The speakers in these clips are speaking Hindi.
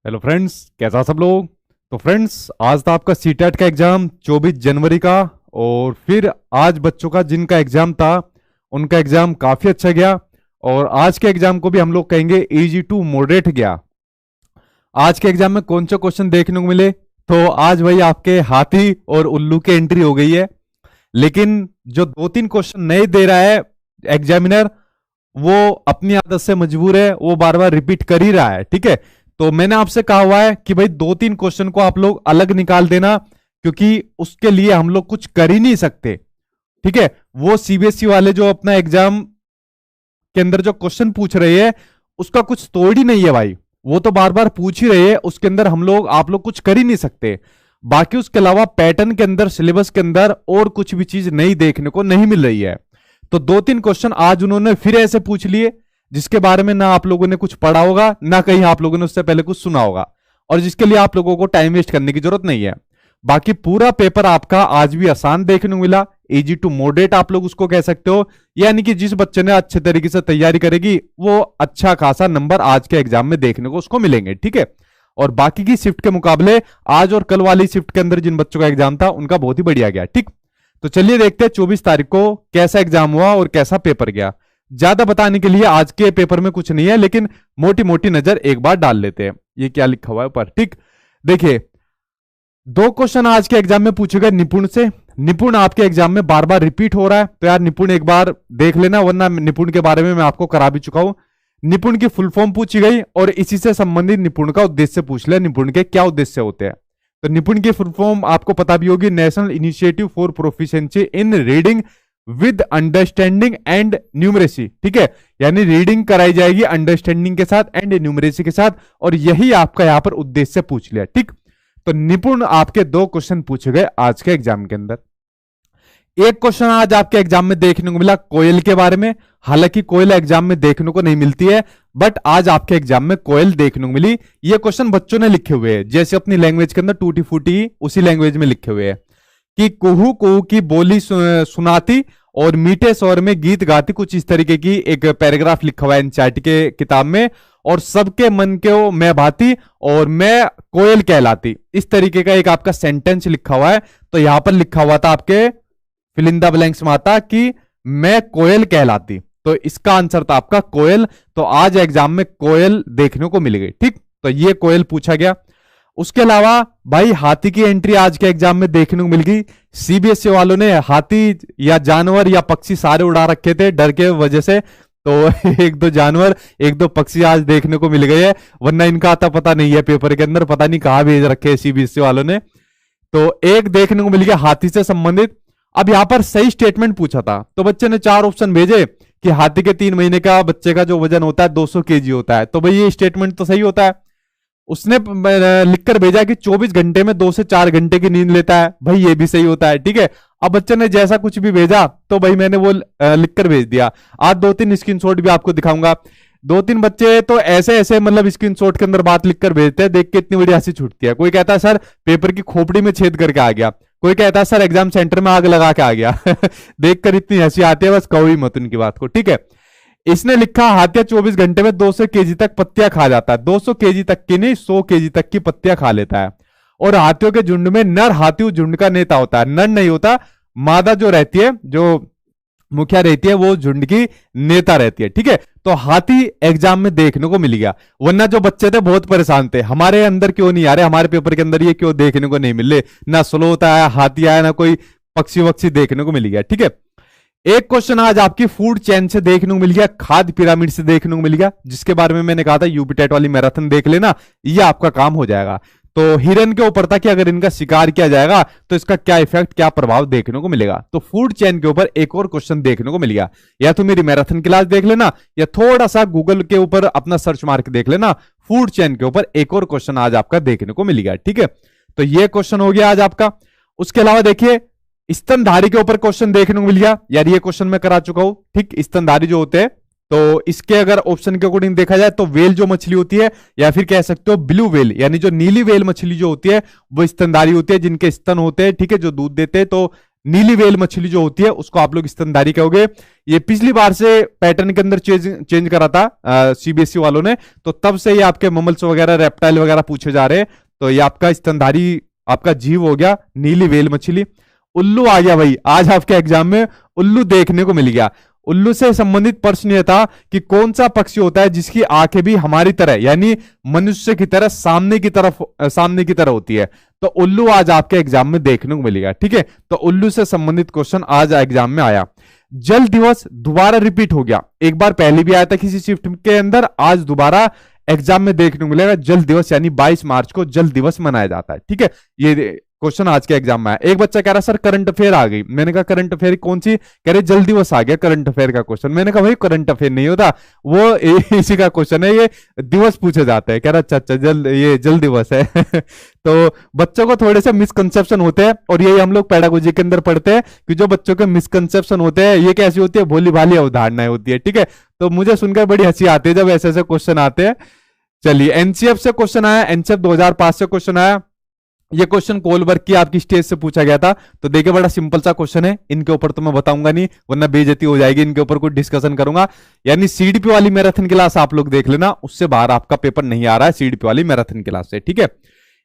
हेलो फ्रेंड्स, कैसा सब लोग। तो फ्रेंड्स, आज था आपका सीटेट का एग्जाम 24 जनवरी का। और फिर आज बच्चों का जिनका एग्जाम था उनका एग्जाम काफी अच्छा गया। और आज के एग्जाम को भी हम लोग कहेंगे इजी टू मॉडरेट गया। आज के एग्जाम में कौन से क्वेश्चन देखने को मिले, तो आज भाई आपके हाथी और उल्लू की एंट्री हो गई है। लेकिन जो दो तीन क्वेश्चन नहीं दे रहा है एग्जामिनर, वो अपनी आदत से मजबूर है, वो बार बार रिपीट कर ही रहा है। ठीक है, तो मैंने आपसे कहा हुआ है कि भाई दो तीन क्वेश्चन को आप लोग अलग निकाल देना, क्योंकि उसके लिए हम लोग कुछ कर ही नहीं सकते। ठीक है, वो सीबीएसई वाले जो अपना एग्जाम के अंदर जो क्वेश्चन पूछ रहे हैं उसका कुछ तोड़ ही नहीं है भाई। वो तो बार बार पूछ ही रहे हैं, उसके अंदर हम लोग आप लोग कुछ कर ही नहीं सकते। बाकी उसके अलावा पैटर्न के अंदर, सिलेबस के अंदर और कुछ भी चीज नहीं देखने को नहीं मिल रही है। तो दो तीन क्वेश्चन आज उन्होंने फिर ऐसे पूछ लिए जिसके बारे में ना आप लोगों ने कुछ पढ़ा होगा, ना कहीं आप लोगों ने उससे पहले कुछ सुना होगा, और जिसके लिए आप लोगों को टाइम वेस्ट करने की जरूरत नहीं है। बाकी पूरा पेपर आपका आज भी आसान देखने को मिला, इजी टू मॉडरेट आप लोग उसको कह सकते हो। यानी कि जिस बच्चे ने अच्छे तरीके से तैयारी करेगी वो अच्छा खासा नंबर आज के एग्जाम में देखने को उसको मिलेंगे। ठीक है, और बाकी की शिफ्ट के मुकाबले आज और कल वाली शिफ्ट के अंदर जिन बच्चों का एग्जाम था उनका बहुत ही बढ़िया गया। ठीक, तो चलिए देखते हैं 24 तारीख को कैसा एग्जाम हुआ और कैसा पेपर गया। ज्यादा बताने के लिए आज के पेपर में कुछ नहीं है, लेकिन मोटी मोटी नजर एक बार डाल लेते हैं। ये क्या लिखा हुआ है ऊपर। ठीक, देखिए दो क्वेश्चन आज के एग्जाम में पूछे गए निपुण से। निपुण आपके एग्जाम में बार बार रिपीट हो रहा है, तो यार निपुण एक बार देख लेना, वरना निपुण के बारे में मैं आपको करा भी चुका हूं। निपुण की फुल फॉर्म पूछी गई और इसी से संबंधित निपुण का उद्देश्य पूछ लिया, निपुण के क्या उद्देश्य होते हैं। तो निपुण की फुल फॉर्म आपको पता भी होगी, national initiative for proficiency in reading with understanding and numeracy. ठीक है, यानी रीडिंग कराई जाएगी अंडरस्टैंडिंग के साथ एंड न्यूमरेसी के साथ, और यही आपका यहां पर उद्देश्य पूछ लिया। ठीक, तो निपुण आपके दो क्वेश्चन पूछे गए आज के एग्जाम के अंदर। एक क्वेश्चन आज आपके एग्जाम में देखने को मिला कोयल के बारे में। हालांकि कोयल एग्जाम में देखने को नहीं मिलती है, बट आज आपके एग्जाम में कोयल देखने को मिली। ये क्वेश्चन बच्चों ने लिखे हुए हैं, जैसे अपनी लैंग्वेज के अंदर टूटी फूटी उसी लैंग्वेज में लिखे हुए हैं कि कुहू कुहू की बोली सुनाती और मीठे स्वर में गीत गाती, कुछ इस तरीके की एक पैराग्राफ लिखा हुआ है एनसीईआरटी के किताब में। और सबके मन को मैं भाती और मैं कोयल कहलाती, इस तरीके का एक आपका सेंटेंस लिखा हुआ है। तो यहां पर लिखा हुआ था आपके फिल इन द ब्लैंक्स में आता कि मैं कोयल कहलाती, तो इसका आंसर था आपका कोयल। तो आज एग्जाम में कोयल देखने को मिल गई। ठीक, तो ये कोयल पूछा गया। उसके अलावा भाई हाथी की एंट्री आज के एग्जाम में देखने को मिल गई। सीबीएसई वालों ने हाथी या जानवर या पक्षी सारे उड़ा रखे थे डर के वजह से, तो एक दो जानवर एक दो पक्षी आज देखने को मिल गए हैं, वरना इनका आता पता नहीं है पेपर के अंदर, पता नहीं कहां भेज रखे हैं सीबीएसई वालों ने। तो एक देखने को मिल गया हाथी से संबंधित। अब यहां पर सही स्टेटमेंट पूछा था, तो बच्चे ने चार ऑप्शन भेजे कि हाथी के 3 महीने का बच्चे का जो वजन होता है 200 केजी होता है। तो भाई ये स्टेटमेंट तो सही होता है। उसने लिखकर भेजा कि 24 घंटे में 2 से 4 घंटे की नींद लेता है, भाई ये भी सही होता है। ठीक है, अब बच्चे ने जैसा कुछ भी भेजा तो भाई मैंने वो लिखकर भेज दिया। आज दो तीन स्क्रीनशॉट भी आपको दिखाऊंगा। दो तीन बच्चे तो ऐसे ऐसे मतलब स्क्रीनशॉट के अंदर बात लिखकर भेजते हैं, देख के इतनी बड़ी हंसी छूटती है। कोई कहता है सर पेपर की खोपड़ी में छेद करके आ गया, कोई कहता है सर एग्जाम सेंटर में आग लगा के आ गया। देखकर इतनी हंसी आती है, बस कहो ही मत उनकी बात को। ठीक है, इसने लिखा हाथिया 24 घंटे में 200 केजी तक पत्तियां खा जाता है। 200 केजी तक की नहीं, 100 केजी तक की पत्तियां खा लेता है। और हाथियों के झुंड में नर हाथी झुंड का नेता होता है, नर नहीं होता। मादा जो रहती है, जो मुखिया रहती है, वो झुंड की नेता रहती है। ठीक है, तो हाथी एग्जाम में देखने को मिल गया। वरना जो बच्चे थे बहुत परेशान थे, हमारे अंदर क्यों नहीं आ रहे, हमारे पेपर के अंदर ये क्यों देखने को नहीं मिल रहे, ना स्लोथ आया, हाथी आया, ना कोई पक्षी वक्षी देखने को मिल गया। ठीक है, एक क्वेश्चन आज आपकी फूड चेन से देखने को मिल गया, खाद्य पिरामिड से देखने को मिल गया, जिसके बारे में मैंने कहा था यूपी टेट वाली मैराथन देख लेना, ये आपका काम हो जाएगा। तो हिरन के ऊपर था कि अगर इनका शिकार किया जाएगा तो इसका क्या इफेक्ट, क्या प्रभाव देखने को मिलेगा। तो फूड चेन के ऊपर एक और क्वेश्चन देखने को मिल गया। या तो मेरी मैराथन क्लास देख लेना, या थोड़ा सा गूगल के ऊपर अपना सर्च मार के देख लेना, फूड चेन के ऊपर एक और क्वेश्चन आज आपका देखने को मिल गया। ठीक है, तो ये क्वेश्चन हो गया आज आपका। उसके अलावा देखिए स्तनधारी के ऊपर क्वेश्चन देखने को मिल गया, यार ये क्वेश्चन मैं करा चुका हूं। ठीक, स्तनधारी जो होते हैं, तो इसके अगर ऑप्शन के अकॉर्डिंग देखा जाए तो वेल जो मछली होती है, या फिर कह सकते हो ब्लू वेल, यानी जो नीली वेल मछली जो होती है वो स्तनधारी होती है, जिनके स्तन होते हैं। ठीक है, जो दूध देते हैं। तो नीली व्हेल मछली जो होती है उसको आप लोग स्तनधारी कहोगे। ये पिछली बार से पैटर्न के अंदर चेंज करा था सीबीएसई वालों ने, तो तब से ये आपके ममल्स वगैरह रेप्टाइल वगैरह पूछे जा रहे हैं। तो ये आपका स्तनधारी आपका जीव हो गया नीली व्हेल मछली। उल्लू आ गया भाई, आज आपके एग्जाम में उल्लू देखने को मिल गया। उल्लू से संबंधित प्रश्न यह था कि कौन सा पक्षी होता है जिसकी आंखें भी हमारी तरह यानी मनुष्य की तरह सामने की तरह होती है। तो उल्लू आज आपके एग्जाम में देखने को मिलेगा। ठीक है, तो उल्लू से संबंधित क्वेश्चन आज एग्जाम में आया। जल दिवस दोबारा रिपीट हो गया, एक बार पहले भी आया था किसी शिफ्ट के अंदर, आज दोबारा एग्जाम में देखने को मिलेगा। जल दिवस यानी 22 मार्च को जल दिवस मनाया जाता है। ठीक है, ये क्वेश्चन आज के एग्जाम में आया। एक बच्चा कह रहा सर करंट अफेयर आ गई, मैंने कहा करंट अफेयर कौन सी, कह रहे जल दिवस आ गया करंट अफेयर का क्वेश्चन। मैंने कहा भाई करंट अफेयर नहीं होता, वो इसी का क्वेश्चन है, ये दिवस पूछे जाते हैं। कह रहा अच्छा ये जल दिवस है तो बच्चों को थोड़े से मिसकंसेप्शन होते हैं, और यही हम लोग पेडागोजी के अंदर पढ़ते हैं कि जो बच्चों के मिसकंसेप्शन होते हैं ये कैसी होती है, भोली भाली अवधारणाएं होती है। ठीक है, तो मुझे सुनकर बड़ी हंसी आती है जब ऐसे ऐसे क्वेश्चन आते हैं। चलिए, एनसीएफ से क्वेश्चन आया, एनसीएफ 2005 से क्वेश्चन आया। ये क्वेश्चन कोलबर्ग की आपकी स्टेज से पूछा गया था। तो देखिए बड़ा सिंपल सा क्वेश्चन है, इनके ऊपर तो मैं बताऊंगा नहीं वरना बेइज्जती हो जाएगी, इनके ऊपर कुछ डिस्कशन करूंगा। यानी सीडीपी वाली मैराथन क्लास आप लोग देख लेना, उससे बाहर आपका पेपर नहीं आ रहा है सीडीपी वाली मैराथन क्लास से। ठीक है,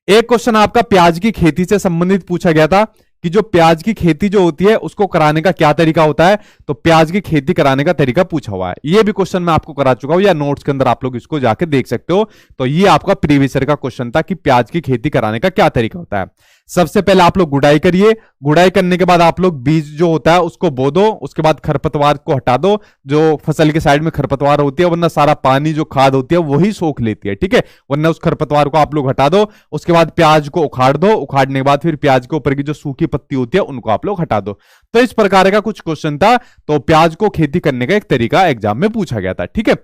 एक क्वेश्चन आपका प्याज की खेती से संबंधित पूछा गया था कि जो प्याज की खेती जो होती है उसको कराने का क्या तरीका होता है। तो प्याज की खेती कराने का तरीका पूछा हुआ है, ये भी क्वेश्चन मैं आपको करा चुका हूं, या नोट्स के अंदर आप लोग इसको जाके देख सकते हो। तो ये आपका प्रीवियस ईयर का क्वेश्चन था कि प्याज की खेती कराने का क्या तरीका होता है। सबसे पहले आप लोग गुड़ाई करिए, गुड़ाई करने के बाद आप लोग बीज जो होता है उसको बो दो, उसके बाद खरपतवार को हटा दो, जो फसल के साइड में खरपतवार होती है, वरना सारा पानी जो खाद होती है वही सोख लेती है। ठीक है, वरना उस खरपतवार को आप लोग हटा दो। उसके बाद प्याज को उखाड़ दो, उखाड़ने के बाद फिर प्याज के ऊपर की जो सूखी पत्ती होती है उनको आप लोग हटा दो। तो इस प्रकार का कुछ क्वेश्चन था। तो प्याज को खेती करने का एक तरीका एग्जाम में पूछा गया था। ठीक है,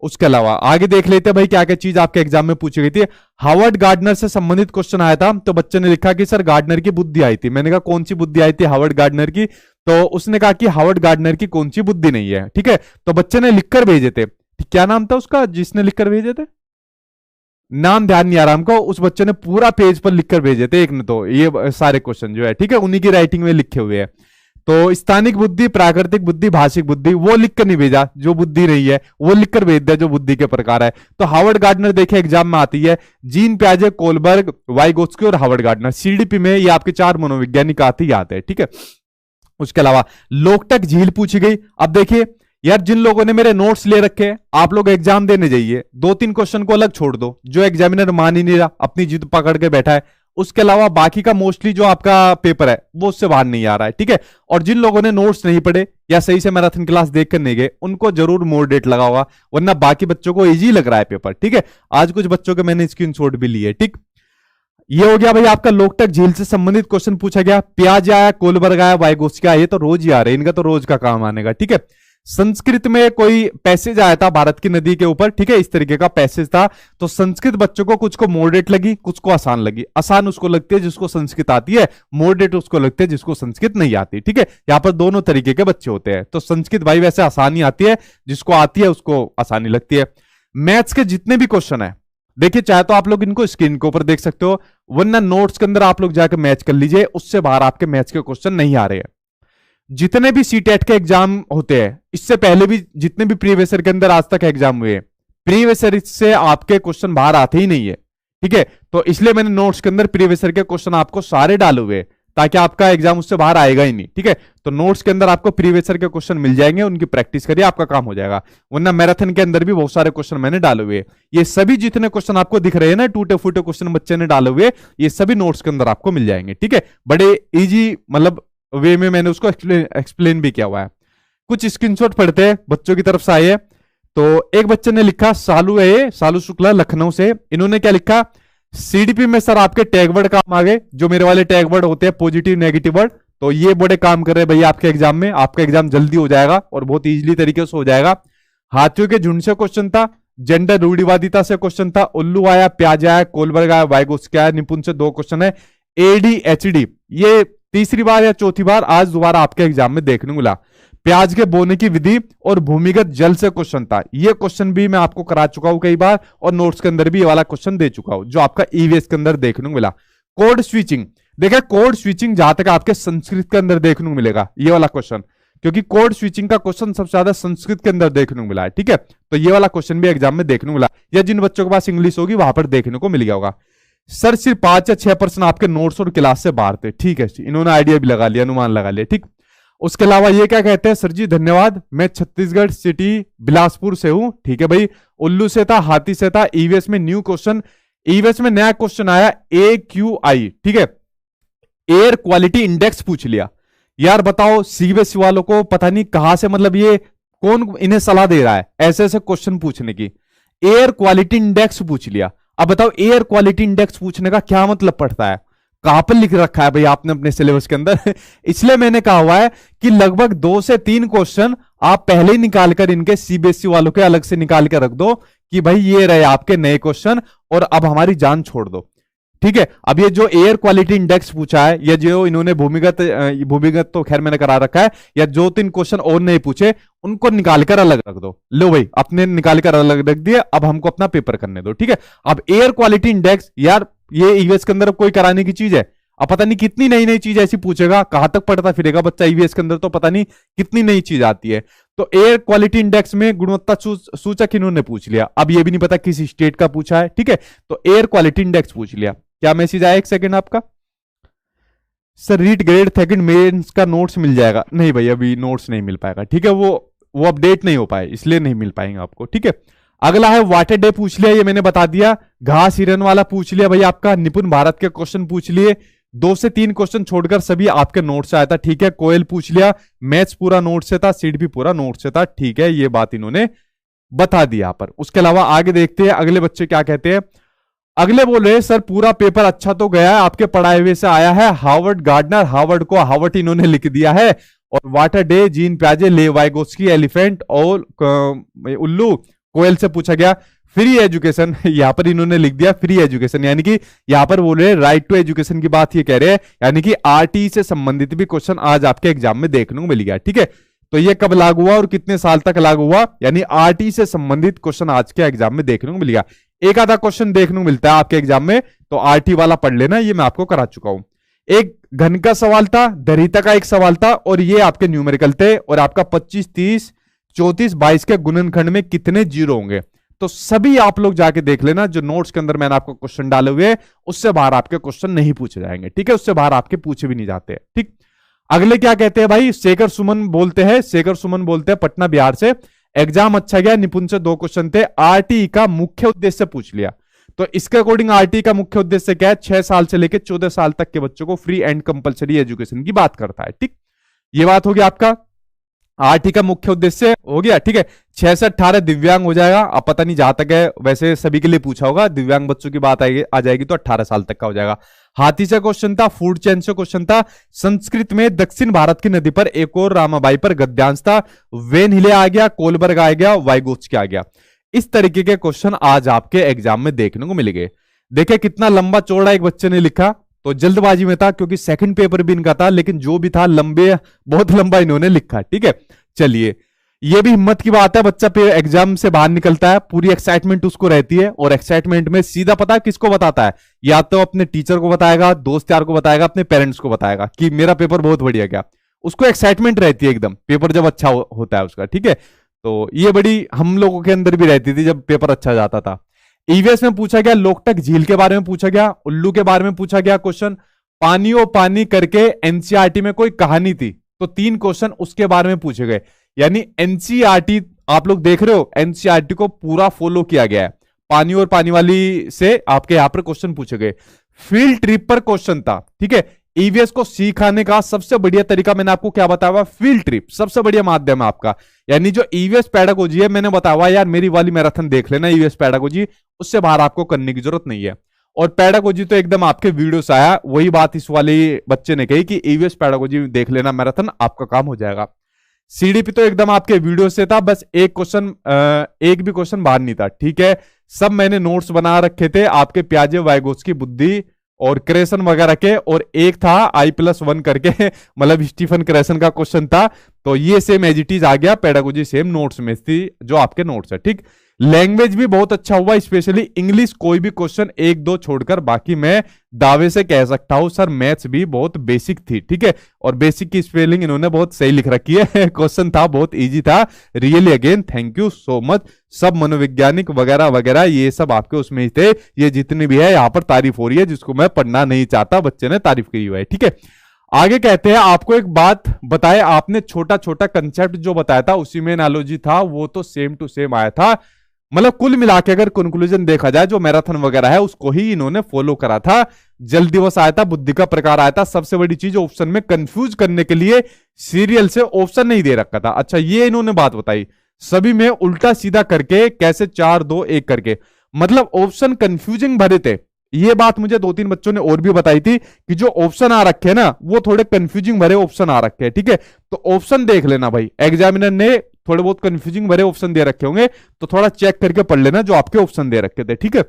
उसके अलावा आगे देख लेते हैं भाई क्या क्या चीज आपके एग्जाम में पूछी गई थी। हावर्ड गार्डनर से संबंधित क्वेश्चन आया था। तो बच्चे ने लिखा कि सर गार्डनर की बुद्धि आई थी। मैंने कहा कौन सी बुद्धि आई थी हावर्ड गार्डनर की, तो उसने कहा कि हावर्ड गार्डनर की कौन सी बुद्धि नहीं है। ठीक है, तो बच्चे ने लिखकर भेजे थे, क्या नाम था उसका जिसने लिखकर भेजे थे, नाम ध्यान नहीं आ रहा हमको। उस बच्चे ने पूरा पेज पर लिखकर भेजे थे एक ने, तो ये सारे क्वेश्चन जो है ठीक है उन्हीं की राइटिंग में लिखे हुए हैं। तो स्थानिक बुद्धि, प्राकृतिक बुद्धि, भाषिक बुद्धि, वो लिखकर नहीं भेजा जो बुद्धि रही है, वो लिखकर भेज दिया जो बुद्धि के प्रकार है। तो हावर्ड गार्डनर देखिए एग्जाम में आती है, जीन प्याजे, कोलबर्ग, वाइगोत्स्की और हावर्ड गार्डनर। सीडीपी में ये आपके 4 मनोवैज्ञानिक आते ही आते हैं। ठीक है, उसके अलावा लोकटक झील पूछी गई। अब देखिए यार, जिन लोगों ने मेरे नोट्स ले रखे आप लोग एग्जाम देने जाइए, 2-3 क्वेश्चन को अलग छोड़ दो, जो एग्जामिनर मान ही नहीं रहा, अपनी जिद पकड़ के बैठा है, उसके अलावा बाकी का मोस्टली जो आपका पेपर है वो उससे बाहर नहीं आ रहा है। ठीक है, और जिन लोगों ने नोट्स नहीं पढ़े या सही से मैराथन क्लास देख कर नहीं गए उनको जरूर मोर डेट लगा होगा, वरना बाकी बच्चों को इजी लग रहा है पेपर। ठीक है, आज कुछ बच्चों के मैंने स्क्रीनशॉट भी लिए। ठीक, ये हो गया भाई आपका लोकटक झील से संबंधित क्वेश्चन पूछा गया। प्याज आया, कोलबर्ग आया, वाइगोत्स्की आया, ये तो रोज ही आ रहे हैं, इनका तो रोज का काम आने का। ठीक है, संस्कृत में कोई पैसेज आया था भारत की नदी के ऊपर। ठीक है, इस तरीके का पैसेज था। तो संस्कृत बच्चों को कुछ को मॉडरेट लगी, कुछ को आसान लगी। आसान उसको लगती है जिसको संस्कृत आती है, मॉडरेट उसको लगती है जिसको संस्कृत नहीं आती। ठीक है, यहां पर दोनों तरीके के बच्चे होते हैं। तो संस्कृत भाई वैसे आसानी आती है, जिसको आती है उसको आसानी लगती है। मैथ्स के जितने भी क्वेश्चन है देखिए, चाहे तो आप लोग इनको स्क्रीन के ऊपर देख सकते हो, वरना नोट्स के अंदर आप लोग जाकर मैच कर लीजिए, उससे बाहर आपके मैथ्स के क्वेश्चन नहीं आ रहे हैं। जितने भी सीटेट के एग्जाम होते हैं, इससे पहले भी जितने भी प्रीवियस ईयर के अंदर आज तक एग्जाम हुए, प्रीवियस ईयर से आपके क्वेश्चन बाहर आते ही नहीं है। ठीक है, तो इसलिए मैंने नोट्स के अंदर प्रीवियस ईयर के क्वेश्चन आपको सारे डाले हुए, ताकि आपका एग्जाम उससे बाहर आएगा ही नहीं। ठीक है, तो नोट्स के अंदर आपको प्रीवियस ईयर के क्वेश्चन मिल जाएंगे, उनकी प्रैक्टिस करिए, आपका काम हो जाएगा। वरना मैराथन के अंदर भी बहुत सारे क्वेश्चन मैंने डाले हुए, ये सभी जितने क्वेश्चन आपको दिख रहे हैं ना, टूटे फूटे क्वेश्चन बच्चे ने डाले हुए, ये सभी नोट्स के अंदर आपको मिल जाएंगे। ठीक है, बड़े इजी मतलब वे में मैंने उसको एक्सप्लेन भी किया हुआ है। कुछ स्क्रीनशॉट पढ़ते हैं, बच्चों की तरफ से आए। तो एक बच्चे ने लिखा, सालू है, सालू शुक्ला लखनऊ से, इन्होंने क्या लिखा, सीडीपी में सर आपके टैग वर्ड काम आ गए, जो मेरे वाले टैग वर्ड होते हैं पॉजिटिव नेगेटिव वर्ड, तो ये बड़े काम कर रहे हैं भैया आपके एग्जाम में। आपका एग्जाम जल्दी हो जाएगा और बहुत इजीली तरीके से हो जाएगा। हाथियों के झुंड से क्वेश्चन था, जेंडर रूढ़िवादिता से क्वेश्चन था, उल्लू आया, प्याज आया, कोलबर्ग आया, वाइगोत्स्की आया, निपुण से 2 क्वेश्चन है। एडीएचडी ये तीसरी बार या चौथी बार आज दोबारा आपके एग्जाम में देखने को मिला। प्याज के बोने की विधि और भूमिगत जल से क्वेश्चन था, ये क्वेश्चन भी मैं आपको करा चुका हूं कई बार, और नोट्स के अंदर भी ये वाला क्वेश्चन दे चुका हूं, जो आपका ईवीएस के अंदर देखने को मिला। कोड स्विचिंग, देखिए कोड स्विचिंग जहां तक आपके संस्कृत के अंदर देखने को मिलेगा ये वाला क्वेश्चन, क्योंकि कोड स्विचिंग का क्वेश्चन सबसे ज्यादा संस्कृत के अंदर देखने को मिला है, ठीक है। तो ये वाला क्वेश्चन भी एग्जाम में देखने को मिला, या जिन बच्चों के पास इंग्लिश होगी वहां पर देखने को मिल गया होगा। सर सिर्फ 5 या 6% आपके नोट्स और क्लास से बाहर थे, ठीक है, इन्होंने आइडिया भी लगा लिया, अनुमान लगा लिया, ठीक। उसके अलावा ये क्या कहते हैं, सर जी धन्यवाद, मैं छत्तीसगढ़ सिटी बिलासपुर से हूं, ठीक है भाई। उल्लू से था, हाथी से था। ईवीएस में न्यू क्वेश्चन, ईवीएस में नया क्वेश्चन आया AQI, ठीक है, एयर क्वालिटी इंडेक्स पूछ लिया। यार बताओ सीबीएसई वालों को पता नहीं कहां से, मतलब ये कौन इन्हें सलाह दे रहा है ऐसे ऐसे क्वेश्चन पूछने की। एयर क्वालिटी इंडेक्स पूछ लिया। अब बताओ एयर क्वालिटी इंडेक्स पूछने का क्या मतलब पड़ता है, कहां पर लिख रखा है भाई आपने अपने सिलेबस के अंदर इसलिए मैंने कहा हुआ है कि लगभग 2 से 3 क्वेश्चन आप पहले ही निकाल कर इनके सीबीएसई वालों के अलग से निकाल के रख दो कि भाई ये रहे आपके नए क्वेश्चन और अब हमारी जान छोड़ दो, ठीक है। अब ये जो एयर क्वालिटी इंडेक्स पूछा है, या जो इन्होंने भूमिगत तो खैर मैंने करा रखा है, या 2-3 क्वेश्चन और नहीं पूछे उनको निकाल कर अलग रख दो। लो भाई अपने निकाल कर अलग रख दिए, अब हमको अपना पेपर करने दो, ठीक है। अब एयर क्वालिटी इंडेक्स, यार ये ईवीएस के अंदर कोई कराने की चीज है, अब पता नहीं कितनी नई नई चीज ऐसी पूछेगा, कहां तक पढ़ता फिरेगा बच्चा ईवीएस के अंदर, तो पता नहीं कितनी नई चीज आती है। तो एयर क्वालिटी इंडेक्स में गुणवत्ता सूचक इन्होंने पूछ लिया, अब ये भी नहीं पता किस स्टेट का पूछा है, ठीक है। तो एयर क्वालिटी इंडेक्स पूछ लिया। क्या मैसेज आया, एक सेकंड आपका। Sir REET grade second mains का नोट्स मिल जाएगा, नहीं भाई अभी नोट्स नहीं मिल पाएगा, ठीक है, वो अपडेट नहीं हो पाए इसलिए नहीं मिल पाएंगे आपको, ठीक है। अगला है वाटर डे पूछ लिया, ये मैंने बता दिया। घास हिरन वाला पूछ लिया भाई आपका। निपुण भारत के क्वेश्चन पूछ लिए, 2 से 3 क्वेश्चन छोड़कर सभी आपके नोट से आया था, ठीक है। कोयल पूछ लिया, मैथ्स पूरा नोट से था, सीट भी पूरा नोट से था, ठीक है, ये बात इन्होंने बता दी यहां पर। उसके अलावा आगे देखते हैं अगले बच्चे क्या कहते हैं। अगले बोल रहे सर पूरा पेपर अच्छा तो गया है, आपके पढ़ाए हुए से आया है। हार्वर्ड गार्डनर, हार्वर्ड को हार्वर्ड इन्होंने लिख दिया है, और वाटर डे, जीन प्याजे, ले वाइगोस्की, एलिफेंट और उल्लू, कोयल से पूछा गया। फ्री एजुकेशन यहां पर इन्होंने लिख दिया फ्री एजुकेशन, यानी कि यहां पर बोल रहे राइट टू एजुकेशन की बात ये कह रहे हैं, यानी कि आरटी से संबंधित भी क्वेश्चन आज आपके एग्जाम में देखने को मिल गया, ठीक है। तो ये कब लागू हुआ और कितने साल तक लागू हुआ, यानी आरटी से संबंधित क्वेश्चन आज के एग्जाम में देखने को मिल गया। एक आधा क्वेश्चन देखने को मिलता है आपके एग्जाम में, तो आरटी वाला पढ़ लेना, ये मैं आपको करा चुका हूं। एक घन का सवाल था, दरिता का एक सवाल था, और ये आपके न्यूमेरिकल थे। और आपका 25, 30, 34, 22 के गुणनखंड में कितने जीरो होंगे, तो सभी आप लोग जाके देख लेना। जो नोट्स के अंदर मैंने आपको क्वेश्चन डाले हुए हैं उससे बाहर आपके क्वेश्चन नहीं पूछे जाएंगे, ठीक है, उससे बाहर आपके पूछे भी नहीं जाते, ठीक। अगले क्या कहते हैं भाई, शेखर सुमन बोलते हैं, शेखर सुमन बोलते हैं पटना बिहार से। एग्जाम अच्छा गया, निपुण से 2 क्वेश्चन थे, आरटी का मुख्य उद्देश्य पूछ लिया। तो इसके अकॉर्डिंग आरटी का मुख्य उद्देश्य क्या है, 6 साल से लेकर 14 साल तक के बच्चों को फ्री एंड कंपलसरी एजुकेशन की बात करता है, ठीक। ये बात हो गया आपका आरटी का मुख्य उद्देश्य हो गया, ठीक है। 6 से 18 दिव्यांग हो जाएगा, अब पता नहीं जहां तक है, वैसे सभी के लिए पूछा होगा, दिव्यांग बच्चों की बात आ जाएगी तो 18 साल तक का हो जाएगा। हाथी से क्वेश्चन था, फूड चेन से क्वेश्चन था, संस्कृत में दक्षिण भारत की नदी पर एक और रामाबाई पर गद्यांश था, वेन हिले आ गया, कोलबर्ग आ गया, वाइगोत्स्की आ गया। इस तरीके के क्वेश्चन आज आपके एग्जाम में देखने को मिलेंगे। देखिए कितना लंबा चौड़ा एक बच्चे ने लिखा, तो जल्दबाजी में था क्योंकि सेकंड पेपर भी इनका था, लेकिन जो भी था लंबे, बहुत लंबा इन्होंने लिखा, ठीक है। चलिए ये भी हिम्मत की बात है, बच्चा एग्जाम से बाहर निकलता है, पूरी एक्साइटमेंट उसको रहती है, और एक्साइटमेंट में सीधा पता है किसको बताता है, या तो अपने टीचर को बताएगा, दोस्त यार को बताएगा, अपने पेरेंट्स को बताएगा कि मेरा पेपर बहुत बढ़िया गया। उसको एक्साइटमेंट रहती है एकदम, पेपर जब अच्छा होता है उसका, ठीक है। तो ये बड़ी हम लोगों के अंदर भी रहती थी जब पेपर अच्छा जाता था। ईवीएस में पूछा गया, लोकटक झील के बारे में पूछा गया, उल्लू के बारे में पूछा गया क्वेश्चन, पानी ओ पानी करके एनसीईआरटी में कोई कहानी थी, तो 3 क्वेश्चन उसके बारे में पूछे गए। यानी एनसीईआरटी आप लोग देख रहे हो, एनसीईआरटी को पूरा फॉलो किया गया है। पानी और पानी वाली से आपके यहां पर क्वेश्चन पूछे गए। फील्ड ट्रिप पर क्वेश्चन था, ठीक है। ईवीएस को सिखाने का सबसे बढ़िया तरीका मैंने आपको क्या बताया, फील्ड ट्रिप सबसे बढ़िया माध्यम है आपका। यानी जो ईवीएस पेडागोजी है, मैंने बताया यार मेरी वाली मैराथन देख लेना ईवीएस पेडागोजी, उससे बाहर आपको करने की जरूरत नहीं है। और पेडागोजी तो एकदम आपके वीडियो से आया, वही बात इस वाले बच्चे ने कही कि ईवीएस पेडागोजी देख लेना मैराथन, आपका काम हो जाएगा। सीडीपी तो एकदम आपके वीडियो से था, बस एक भी क्वेश्चन बाहर नहीं था, ठीक है। सब मैंने नोट्स बना रखे थे आपके प्याजे, वाइगोत्स्की, बुद्धि और क्रेसन वगैरह के, और एक था I+1 करके मतलब स्टीफन क्रेसन का क्वेश्चन था। तो ये सेम एज इट इज आ गया, पेडागोजी सेम नोट्स में थी जो आपके नोट्स है, ठीक। लैंग्वेज भी बहुत अच्छा हुआ, स्पेशली इंग्लिश। कोई भी क्वेश्चन एक दो छोड़कर बाकी मैं दावे से कह सकता हूं सर मैथ्स भी बहुत बेसिक थी, ठीक है। और बेसिक की स्पेलिंग इन्होंने बहुत सही लिख रखी है। क्वेश्चन था बहुत इजी था। Really again thank you so much. सब मनोवैज्ञानिक वगैरह वगैरह ये सब आपके उसमें ही थे। ये जितनी भी है यहाँ पर तारीफ हो रही है, जिसको मैं पढ़ना नहीं चाहता बच्चे ने तारीफ की हुई है, ठीक है। आगे कहते हैं आपको एक बात बताए, आपने छोटा छोटा कंसेप्ट जो बताया था उसी में एनालॉजी था, वो तो सेम टू सेम आया था। मतलब कुल मिला के अगर कंक्लूजन देखा जाए, जो मैराथन वगैरह है उसको ही इन्होंने फॉलो करा था। जल दिवस आया था, बुद्धि का प्रकार आया था। सबसे बड़ी चीज ऑप्शन में कंफ्यूज करने के लिए सीरियल से ऑप्शन नहीं दे रखा था। अच्छा ये इन्होंने बात बताई, सभी में उल्टा सीधा करके कैसे 4 2 1 करके, मतलब ऑप्शन कंफ्यूजिंग भरे थे। ये बात मुझे 2-3 बच्चों ने और भी बताई थी कि जो ऑप्शन आ रखे हैं ना वो थोड़े कंफ्यूजिंग भरे ऑप्शन आ रखे हैं, ठीक है। तो ऑप्शन देख लेना भाई, एग्जामिनर ने थोड़े बहुत कंफ्यूजिंग भरे ऑप्शन दे रखे होंगे तो थोड़ा चेक करके पढ़ लेना जो आपके ऑप्शन दे रखे थे, ठीक है।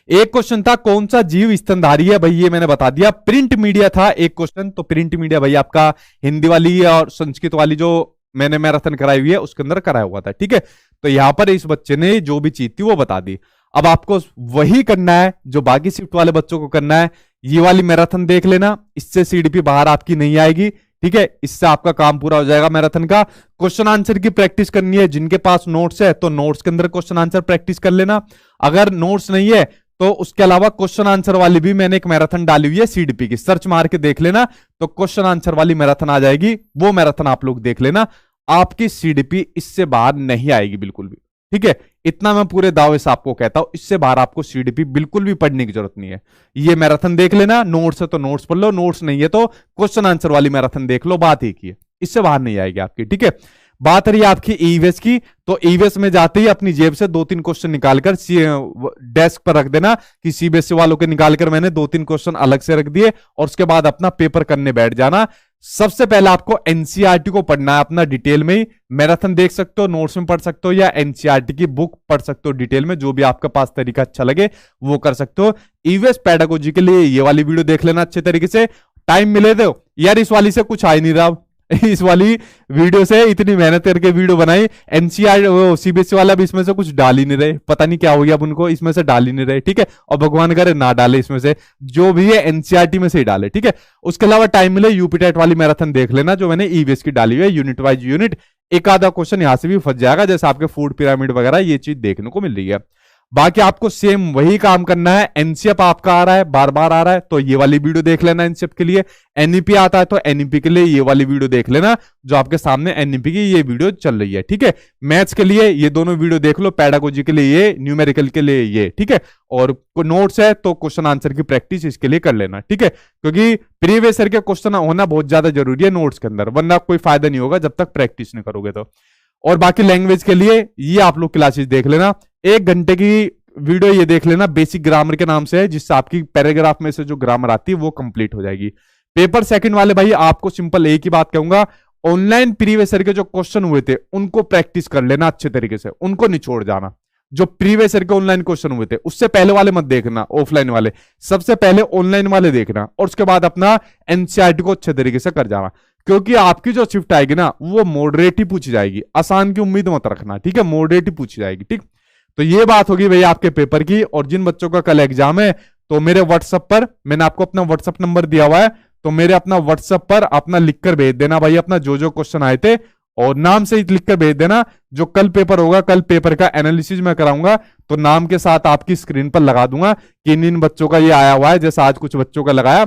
एक क्वेश्चन था कौन सा जीव स्तनधारी है, भाई ये मैंने बता दिया। प्रिंट मीडिया था एक क्वेश्चन, तो प्रिंट मीडिया भाई आपका हिंदी वाली और संस्कृत वाली जो मैंने मैराथन कराई हुई है उसके अंदर कराया हुआ था, ठीक है। तो यहां पर इस बच्चे ने जो भी चीज थी वो बता दी। अब आपको वही करना है जो बाकी शिफ्ट वाले बच्चों को करना है। ये वाली मैराथन देख लेना, इससे सीडीपी बाहर आपकी नहीं आएगी, ठीक है। इससे आपका काम पूरा हो जाएगा मैराथन का। क्वेश्चन आंसर की प्रैक्टिस करनी है, जिनके पास नोट्स है तो नोट्स के अंदर क्वेश्चन आंसर प्रैक्टिस कर लेना। अगर नोट्स नहीं है तो उसके अलावा क्वेश्चन आंसर वाली भी मैंने एक मैराथन डाली हुई है सीडीपी की, सर्च मार के देख लेना तो क्वेश्चन आंसर वाली मैराथन आ जाएगी। वो मैराथन आप लोग देख लेना, आपकी सीडीपी इससे बाहर नहीं आएगी बिल्कुल भी, ठीक है। इतना मैं पूरे दावे से आपको कहता हूं, इससे बाहर आपको सीडीपी बिल्कुल भी पढ़ने की जरूरत नहीं है। ये मैराथन देख लेना, नोट्स है तो नोट्स पढ़ लो, नोट्स नहीं है तो क्वेश्चन आंसर वाली मैराथन देख लो, बात एक ही है, इससे बाहर नहीं आएगी आपकी, ठीक है। बात रही आपकी ईवीएस की, तो ईवीएस में जाते ही अपनी जेब से 2-3 क्वेश्चन निकालकर डेस्क पर रख देना कि सीबीएसई वालों के निकालकर मैंने 2-3 क्वेश्चन अलग से रख दिए, और उसके बाद अपना पेपर करने बैठ जाना। सबसे पहले आपको एनसीईआरटी को पढ़ना है अपना डिटेल में ही। मैराथन देख सकते हो, नोट्स में पढ़ सकते हो, या एनसीईआरटी की बुक पढ़ सकते हो डिटेल में, जो भी आपके पास तरीका अच्छा लगे वो कर सकते हो। ईवीएस पेडागोजी के लिए ये वाली वीडियो देख लेना अच्छे तरीके से, टाइम मिले तो यार। इस वाली से कुछ आ ही नहीं रहा, इस वाली वीडियो से इतनी मेहनत करके वीडियो बनाई, एनसीईआरटी सीबीएसई वाला भी इसमें से कुछ डाल ही नहीं रहे, पता नहीं क्या हो गया अब उनको, इसमें से डाल ही नहीं रहे, ठीक है। और भगवान करे ना डाले इसमें से, जो भी है एनसीईआरटी में से ही डाले, ठीक है। उसके अलावा टाइम मिले यूपीटेट वाली मैराथन देख लेना जो मैंने ईवीएस की डाली हुई है, यूनिट वाइज यूनिट। एक आधा क्वेश्चन यहां से भी फंस जाएगा, जैसे आपके फूड पिरामिड वगैरह ये चीज देखने को मिल रही है। बाकी आपको सेम वही काम करना है। एनसीएफ आपका आ रहा है, बार बार आ रहा है, तो ये वाली वीडियो देख लेना एनसीएफ के लिए। एनईपी आता है तो एनईपी के लिए ये वाली वीडियो देख लेना, जो आपके सामने एनईपी की ये वीडियो चल रही है, ठीक है। मैथ्स के लिए ये दोनों वीडियो देख लो, पेडागोजी के लिए ये, न्यूमेरिकल के लिए ये, ठीक है। और नोट्स है तो क्वेश्चन आंसर की प्रैक्टिस इसके लिए कर लेना, ठीक है। क्योंकि प्रीवियस ईयर के क्वेश्चन होना बहुत ज्यादा जरूरी है नोट्स के अंदर, वरना कोई फायदा नहीं होगा जब तक प्रैक्टिस नहीं करोगे तो। और बाकी लैंग्वेज के लिए ये आप लोग क्लासेस देख लेना, 1 घंटे की वीडियो ये देख लेना, बेसिक ग्रामर के नाम से है, जिससे आपकी पैराग्राफ में से जो ग्रामर आती है वो कंप्लीट हो जाएगी। पेपर सेकंड वाले भाई आपको सिंपल एक ही बात कहूंगा, ऑनलाइन प्रीवियस ईयर के जो क्वेश्चन हुए थे उनको प्रैक्टिस कर लेना अच्छे तरीके से, उनको निचोड़ जाना। जो प्रीवियस ईयर के ऑनलाइन क्वेश्चन हुए थे उससे पहले वाले मत देखना, ऑफलाइन वाले सबसे पहले ऑनलाइन वाले देखना, और उसके बाद अपना एनसीईआरटी को अच्छे तरीके से कर जाना। क्योंकि आपकी जो शिफ्ट आएगी ना वो मॉडरेट ही पूछी जाएगी, आसान की उम्मीद मत रखना, ठीक है। मॉडरेट ही पूछी जाएगी, ठीक। तो ये बात होगी भैया आपके पेपर की। और जिन बच्चों का कल एग्जाम है तो मेरे व्हाट्सएप पर, मैंने आपको अपना व्हाट्सएप नंबर दिया हुआ है, तो मेरे अपना व्हाट्सएप पर अपना लिखकर भेज देना भाई, अपना जो जो क्वेश्चन आए थे, और नाम से ही लिखकर भेज देना। जो कल पेपर होगा, कल पेपर का एनालिसिस मैं कराऊंगा, तो नाम के साथ आपकी स्क्रीन पर लगा दूंगा कि इन बच्चों का ये आया हुआ है, जैसे आज कुछ बच्चों का लगाया,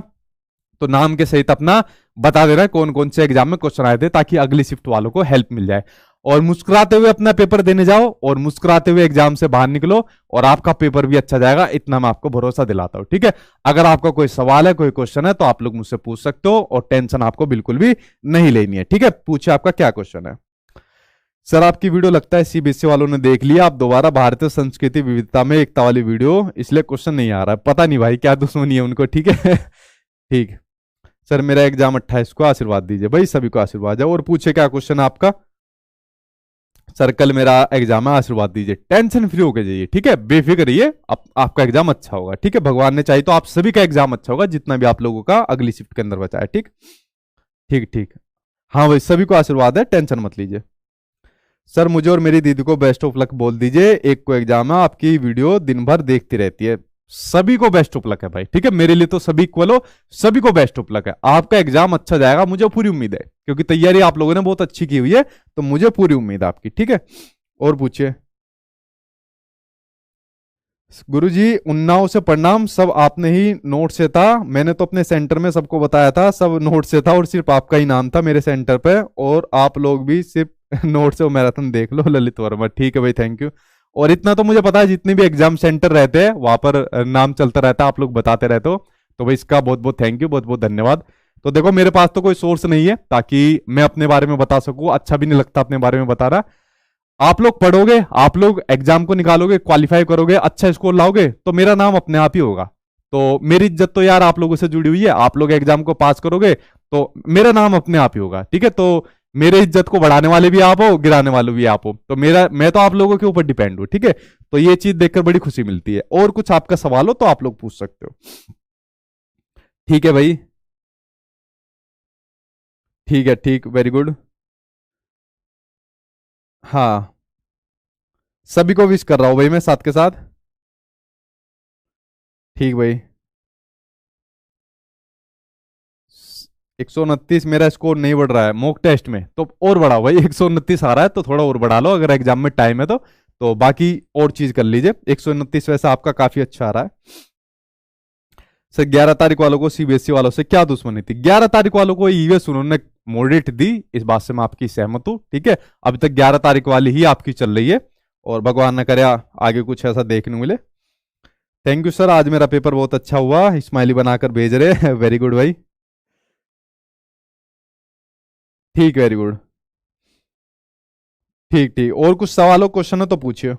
तो नाम के सहित अपना बता देना कौन कौन से एग्जाम में क्वेश्चन आए थे, ताकि अगली शिफ्ट वालों को हेल्प मिल जाए। और मुस्कुराते हुए अपना पेपर देने जाओ, और मुस्कुराते हुए एग्जाम से बाहर निकलो, और आपका पेपर भी अच्छा जाएगा, इतना मैं आपको भरोसा दिलाता हूं, ठीक है। अगर आपका कोई सवाल है, कोई क्वेश्चन है, तो आप लोग मुझसे पूछ सकते हो, और टेंशन आपको बिल्कुल भी नहीं लेनी है, ठीक है। पूछे आपका क्या क्वेश्चन है। सर आपकी वीडियो लगता है सीबीएसई वालों ने देख लिया, आप दोबारा भारतीय संस्कृति विविधता में एकता वाली वीडियो, इसलिए क्वेश्चन नहीं आ रहा है। पता नहीं भाई क्या दुश्मनी है उनको, ठीक है। ठीक सर, मेरा एग्जाम 28 को, आशीर्वाद दीजिए भाई, सभी को आशीर्वाद है। और पूछे क्या क्वेश्चन है आपका। सर कल मेरा एग्जाम है, आशीर्वाद दीजिए। टेंशन फ्री होकर जाइए, ठीक है, बेफिक्र रहिए, आपका एग्जाम अच्छा होगा, ठीक है। भगवान ने चाहिए तो आप सभी का एग्जाम अच्छा होगा, जितना भी आप लोगों का अगली शिफ्ट के अंदर बचा है, ठीक ठीक ठीक। हाँ भाई, सभी को आशीर्वाद है, टेंशन मत लीजिए। सर मुझे और मेरी दीदी को बेस्ट ऑफ लक बोल दीजिए, एक को एग्जाम है, आपकी वीडियो दिन भर देखती रहती है। सभी को बेस्ट ऑफ लक है भाई, ठीक है, मेरे लिए तो सभी इक्वल हो, सभी को बेस्ट ऑफ लक है। आपका एग्जाम अच्छा जाएगा, मुझे पूरी उम्मीद है, क्योंकि तैयारी आप लोगों ने बहुत अच्छी की हुई है, तो मुझे पूरी उम्मीद है आपकी, ठीक है। और पूछिए। गुरुजी उन्नाव से प्रणाम, सब आपने ही नोट से था, मैंने तो अपने सेंटर में सबको बताया था, सब नोट से था और सिर्फ आपका ही नाम था मेरे सेंटर पे, और आप लोग भी सिर्फ नोट से वो मैराथन देख लो। ललित वर्मा, ठीक है भाई, थैंक यू। और इतना तो मुझे पता है, जितने भी एग्जाम सेंटर रहते हैं वहां पर नाम चलता रहता है, आप लोग बताते रहते हो, तो भाई इसका बहुत बहुत थैंक यू, बहुत बहुत धन्यवाद। तो देखो मेरे पास तो कोई सोर्स नहीं है ताकि मैं अपने बारे में बता सकूं, अच्छा भी नहीं लगता अपने बारे में बताना। आप लोग पढ़ोगे, आप लोग एग्जाम को निकालोगे, क्वालिफाई करोगे, अच्छा स्कोर लाओगे, तो मेरा नाम अपने आप ही होगा। तो मेरी इज्जत तो यार आप लोगों से जुड़ी हुई है, आप लोग एग्जाम को पास करोगे तो मेरा नाम अपने आप ही होगा, ठीक है। तो मेरे इज्जत को बढ़ाने वाले भी आप हो, गिराने वाले भी आप हो, तो मैं तो आप लोगों के ऊपर डिपेंड हूं, ठीक है। तो ये चीज देखकर बड़ी खुशी मिलती है। और कुछ आपका सवाल हो तो आप लोग पूछ सकते हो, ठीक है भाई। ठीक है, ठीक, वेरी गुड। हाँ, सभी को विश कर रहा हूं भाई मैं साथ के साथ, ठीक भाई। 129 मेरा स्कोर नहीं बढ़ रहा है मॉक टेस्ट में, तो और बढ़ाओ भाई, 129 आ रहा है तो थोड़ा और बढ़ा लो, अगर एग्जाम में टाइम है तो बाकी और चीज कर लीजिए। 129 वैसे आपका काफी अच्छा आ रहा है। सर 11 तारीख वालों को सीबीएसई वालों से क्या दुश्मनी थी? 11 तारीख वालों को ईवीएस उन्होंने मॉडरेट दी, इस बात से मैं आपकी सहमत हूं, ठीक है। अभी तक 11 तारीख वाली ही आपकी चल रही है, और भगवान न करे आगे कुछ ऐसा देखने मिले। थैंक यू सर, आज मेरा पेपर बहुत अच्छा हुआ, स्माइली बनाकर भेज रहे। वेरी गुड भाई, ठीक, वेरी गुड, ठीक ठीक। और कुछ सवाल हो, क्वेश्चन हो तो पूछिए।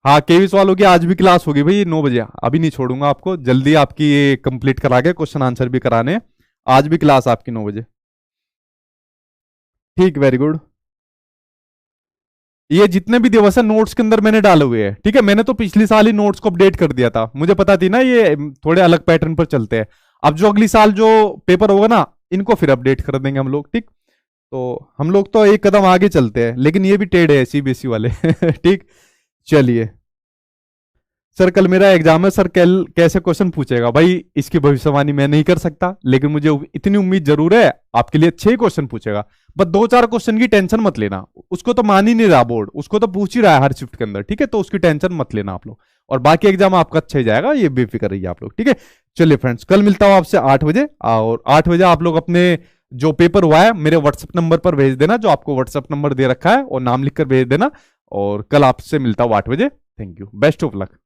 हाँ, केवीस वालों की आज भी क्लास होगी भाई 9 बजे, अभी नहीं छोड़ूंगा आपको, जल्दी आपकी ये कंप्लीट करा के क्वेश्चन आंसर भी कराने हैं। आज भी क्लास आपकी 9 बजे, ठीक, वेरी गुड। ये जितने भी दिवस है नोट्स के अंदर मैंने डाले हुए हैं, ठीक है। मैंने तो पिछले साल ही नोट्स को अपडेट कर दिया था, मुझे पता थी ना ये थोड़े अलग पैटर्न पर चलते हैं। अब जो अगली साल जो पेपर होगा ना, इनको फिर अपडेट कर देंगे हम लोग, ठीक। तो हम लोग तो एक कदम आगे चलते हैं, लेकिन ये भी टेढ़े है सीबीएसई वाले। ठीक, चलिए। सर कल मेरा एग्जाम है, सर कल कैसे क्वेश्चन पूछेगा? भाई इसकी भविष्यवाणी मैं नहीं कर सकता, लेकिन मुझे इतनी उम्मीद जरूर है आपके लिए अच्छे ही क्वेश्चन पूछेगा। बस 2-4 क्वेश्चन की टेंशन मत लेना, उसको तो मान ही नहीं रहा बोर्ड, उसको तो पूछ ही रहा है हर शिफ्ट के अंदर, ठीक है। तो उसकी टेंशन मत लेना आप लोग, और बाकी एग्जाम आपका अच्छा ही जाएगा, ये बेफिक्र रहिए आप लोग, ठीक है। चलिए फ्रेंड्स, कल मिलता हूं आपसे 8 बजे, और 8 बजे आप लोग अपने जो पेपर हुआ है मेरे व्हाट्सएप नंबर पर भेज देना, जो आपको व्हाट्सएप नंबर दे रखा है, और नाम लिखकर भेज देना। और कल आपसे मिलता हूं 8 बजे। Thank you, best of luck.